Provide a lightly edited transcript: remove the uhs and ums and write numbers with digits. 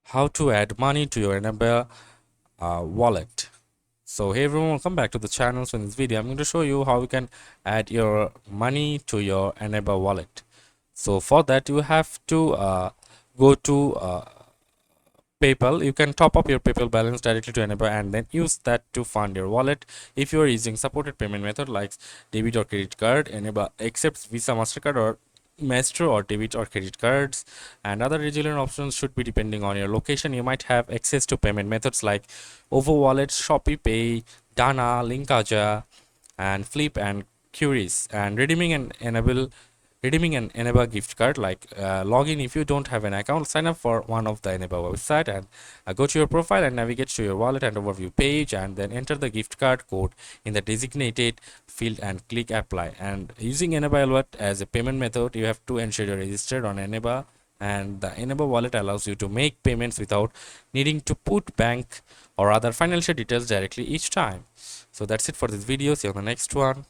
how to add money to your Eneba wallet. So hey everyone, welcome back to the channel. So in this video I'm going to show you how you can add your money to your Eneba wallet. So for that you have to go to PayPal. You can top up your PayPal balance directly to Eneba and then use that to fund your wallet. If you are using supported payment method like debit or credit card, Eneba accepts Visa, MasterCard or Maestro or debit or credit cards, and other regional options should be depending on your location. You might have access to payment methods like Ovo Wallet, Shopee Pay, Dana, Linkaja, and Flip and Curies, and redeeming an Eneba gift card like login. If you don't have an account, sign up for one of the Eneba website and go to your profile and navigate to your wallet and overview page, and then enter the gift card code in the designated field and click apply. And using Eneba wallet as a payment method, you have to ensure you're registered on Eneba, and the Eneba wallet allows you to make payments without needing to put bank or other financial details directly each time. So that's it for this video. See you on the next one.